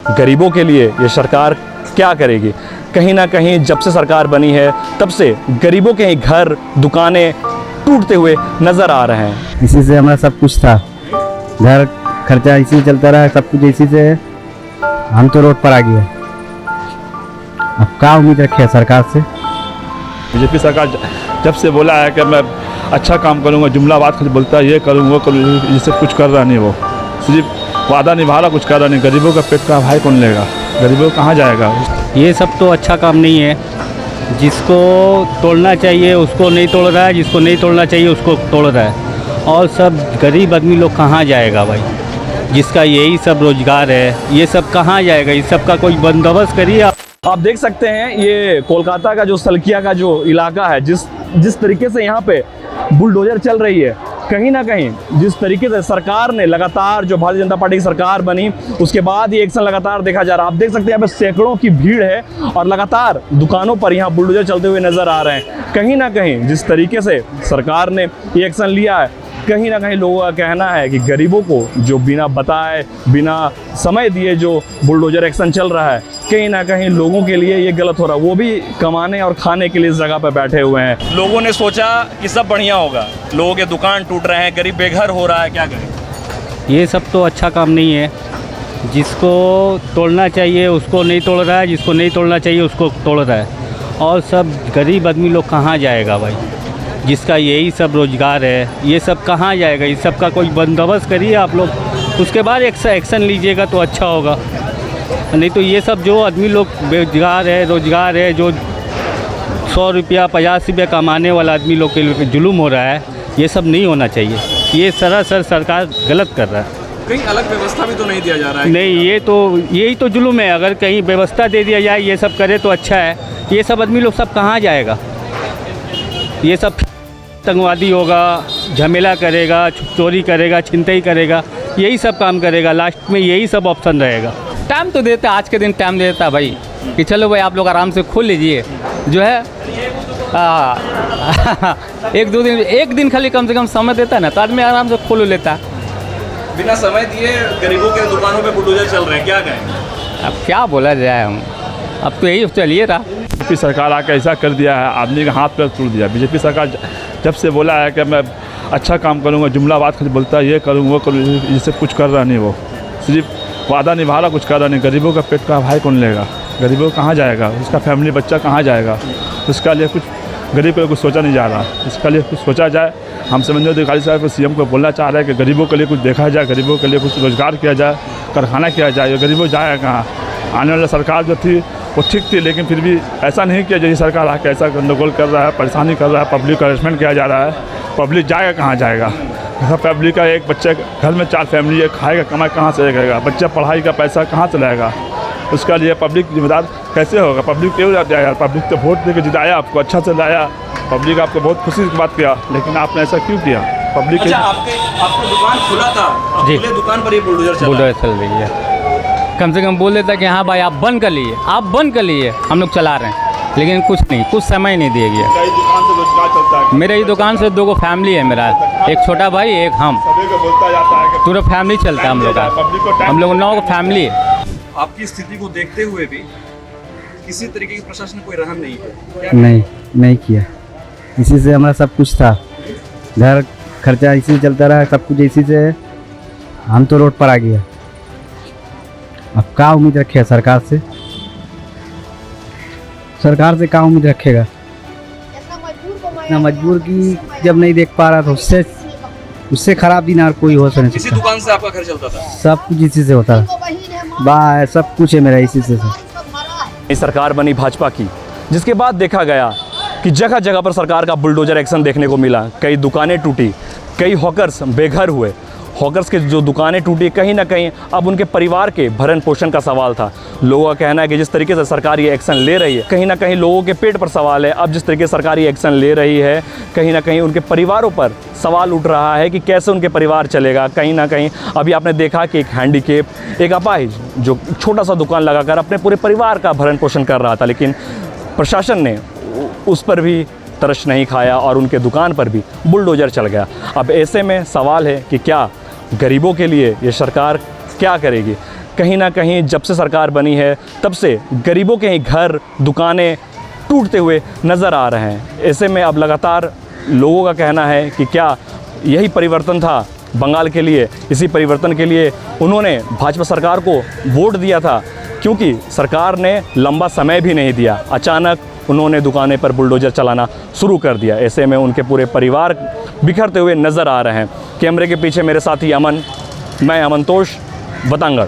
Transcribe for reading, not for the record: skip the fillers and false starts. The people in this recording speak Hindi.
गरीबों के लिए ये सरकार क्या करेगी? कहीं ना कहीं जब से सरकार बनी है तब से गरीबों के ही घर दुकानें टूटते हुए नज़र आ रहे हैं। इसी से हमारा सब कुछ था, घर खर्चा इसी से चलता रहा, सब कुछ इसी से। हम तो रोड पर आ गए। अब क्या उम्मीद रखे सरकार से? बीजेपी सरकार जब से बोला है कि मैं अच्छा काम करूंगा, जुमलाबाद खाली बोलता है, ये करूँगा वो करूँगा, ये सब कुछ कर रहा नहीं। वो सिर्फ वादा निभा रहा, कुछ कर रहा नहीं। गरीबों का पेट का भाई कौन लेगा? गरीबों कहाँ जाएगा? ये सब तो अच्छा काम नहीं है। जिसको तोड़ना चाहिए उसको नहीं तोड़ रहा है, जिसको नहीं तोड़ना चाहिए उसको तोड़ रहा है। और सब गरीब आदमी लोग कहाँ जाएगा भाई? जिसका यही सब रोजगार है, ये सब कहाँ जाएगा? इस सब का कोई बंदोबस्त करिए। आप देख सकते हैं ये कोलकाता का जो सल्किया का जो इलाका है, जिस तरीके से यहाँ पे बुलडोजर चल रही है, कहीं ना कहीं जिस तरीके से सरकार ने लगातार, जो भारतीय जनता पार्टी की सरकार बनी उसके बाद ये एक्शन लगातार देखा जा रहा है। आप देख सकते हैं यहाँ पे सैकड़ों की भीड़ है और लगातार दुकानों पर यहाँ बुलडोजर चलते हुए नजर आ रहे हैं। कहीं ना कहीं जिस तरीके से सरकार ने ये एक्शन लिया है, कहीं ना कहीं लोगों का कहना है कि गरीबों को जो बिना बताए, बिना समय दिए जो बुलडोजर एक्शन चल रहा है, कहीं ना कहीं लोगों के लिए ये गलत हो रहा है। वो भी कमाने और खाने के लिए इस जगह पर बैठे हुए हैं। लोगों ने सोचा कि सब बढ़िया होगा, लोगों के दुकान टूट रहे हैं, गरीब बेघर हो रहा है, क्या करें? ये सब तो अच्छा काम नहीं है। जिसको तोड़ना चाहिए उसको नहीं तोड़ रहा है, जिसको नहीं तोड़ना चाहिए उसको तोड़ रहा है। और सब गरीब आदमी लोग कहाँ जाएगा भाई? जिसका यही सब रोजगार है, ये सब कहाँ जाएगा? इस सब का कोई बंदोबस्त करिए आप लोग, उसके बाद एक्शन लीजिएगा तो अच्छा होगा। नहीं तो ये सब जो आदमी लोग बेरोजगार है, रोजगार है, जो 100 रुपया 50 रुपया कमाने वाला आदमी लोग के लिए जुलूम हो रहा है, ये सब नहीं होना चाहिए। ये सरासर सरकार गलत कर रहा है। कहीं अलग व्यवस्था भी तो नहीं दिया जा रहा है? नहीं, यही तो जुलूम है। अगर कहीं व्यवस्था दे दिया जाए, ये सब करे तो अच्छा है। ये सब आदमी लोग सब कहाँ जाएगा? ये सब आतंकवादी होगा, झमेला करेगा, चोरी करेगा, छिनतई करेगा, यही सब काम करेगा। लास्ट में यही सब ऑप्शन रहेगा। टाइम तो देता है, आज के दिन टाइम देता है भाई कि चलो भाई आप लोग आराम से खोल लीजिए। जो है एक दिन खाली कम से कम समय देता है ना, तो आदमी आराम से खोल लेता है। बिना समय दिए गरीबों के दुकानों पे बुलडोजर चल रहे हैं, क्या कहें? अब क्या बोला जाए, हम अब तो यही चलिए रहा। बीजेपी सरकार आकर ऐसा कर दिया है, आदमी का हाथ पैर तोड़ दिया। बीजेपी सरकार जब से बोला है कि मैं अच्छा काम करूँगा, जुमलाबाद खाली बोलता है, ये करूँगा वो करूँगा, ये सब कुछ कर रहा नहीं। वो सिर्फ वादा निभा रहा, कुछ कर रहा नहीं। गरीबों का पेट का भाई कौन लेगा? गरीबों कहाँ जाएगा? उसका फैमिली बच्चा कहाँ जाएगा? उसका लिए कुछ गरीब को कुछ सोचा नहीं जा रहा। इसका लिए कुछ सोचा जाए। हम समझो अधिकारी साहब सीएम को बोलना चाह रहे हैं कि गरीबों के लिए कुछ देखा जाए, गरीबों के लिए कुछ रोजगार किया जाए, कारखाना किया जाए। गरीबों जाए कहाँ? आने वाला सरकार जो थी वो ठीक थी, लेकिन फिर भी ऐसा नहीं किया। जैसे सरकार आके ऐसा गंदगोल कर रहा है, परेशानी कर रहा है, पब्लिक का हरेसमेंट किया जा रहा है। पब्लिक जाएगा कहाँ जाएगा? पब्लिक का एक बच्चे घर में 4 फैमिली है, खाएगा कमाई कहाँ से करेगा? बच्चा पढ़ाई का पैसा कहाँ से लाएगा? उसका लिए पब्लिक जिम्मेदार कैसे होगा? पब्लिक क्यों जाती है यार? पब्लिक तो वोट दे के जिताया आपको, अच्छा से लाया, पब्लिक आपको बहुत खुशी की बात किया, लेकिन आपने ऐसा क्यों किया? पब्लिक अच्छा, आपका दुकान खुला था, जी। खुले दुकान पर ये बुलडोजर चल रही है। कम से कम बोल देता कि हाँ भाई आप बंद कर लिए, आप बंद कर लिए, हम लोग चला रहे हैं। लेकिन कुछ नहीं, कुछ समय नहीं दिया गया। दुकान से रोजगार चलता है। मेरे ही दुकान से 2 फैमिली है, मेरा एक छोटा भाई, एक हम, सभी को बोलता जाता है कि पूरा फैमिली चलता है हम लोग का। हम लोग 9 फैमिली है। आपकी स्थिति को देखते हुए भी किसी तरीके की प्रशासन ने कोई रहम नहीं किया? नहीं किया। इसी से हमारा सब कुछ था, घर खर्चा इसी से चलता रहा, सब कुछ इसी से। हम तो रोड पर आ गए। अब क्या उम्मीद रखे सरकार से? सरकार से क्या उम्मीद रखेगा? इतना मजबूर की जब नहीं देख पा रहा तो उससे खराब दिन और कोई हो नहीं इसी सकता। दुकान से आपका घर चलता था? सब कुछ इसी से होता है। बाय सब कुछ है मेरा इसी से। ये सरकार बनी भाजपा की, जिसके बाद देखा गया कि जगह जगह पर सरकार का बुलडोजर एक्शन देखने को मिला। कई दुकानें टूटी, कई हॉकर्स बेघर हुए। हॉकर्स के जो दुकानें टूटी, कहीं ना कहीं अब उनके परिवार के भरण पोषण का सवाल था। लोगों का कहना है कि जिस तरीके से सरकार ये एक्शन ले रही है, कहीं ना कहीं लोगों के पेट पर सवाल है। अब जिस तरीके से सरकार ये एक्शन ले रही है, कहीं ना कहीं उनके परिवारों पर सवाल उठ रहा है कि कैसे उनके परिवार चलेगा। कहीं ना कहीं अभी आपने देखा कि एक हैंडीकेप, एक अपाहिज जो छोटा सा दुकान लगाकर अपने पूरे परिवार का भरण पोषण कर रहा था, लेकिन प्रशासन ने उस पर भी तरस नहीं खाया और उनके दुकान पर भी बुलडोजर चल गया। अब ऐसे में सवाल है कि क्या गरीबों के लिए ये सरकार क्या करेगी? कहीं ना कहीं जब से सरकार बनी है तब से गरीबों के ही घर, दुकानें टूटते हुए नज़र आ रहे हैं। ऐसे में अब लगातार लोगों का कहना है कि क्या यही परिवर्तन था बंगाल के लिए, इसी परिवर्तन के लिए उन्होंने भाजपा सरकार को वोट दिया था, क्योंकि सरकार ने लंबा समय भी नहीं दिया, अचानक उन्होंने दुकानें पर बुलडोज़र चलाना शुरू कर दिया। ऐसे में उनके पूरे परिवार बिखरते हुए नज़र आ रहे हैं। कैमरे के पीछे मेरे साथी अमन, मैं अमनतोष, बतांगड़।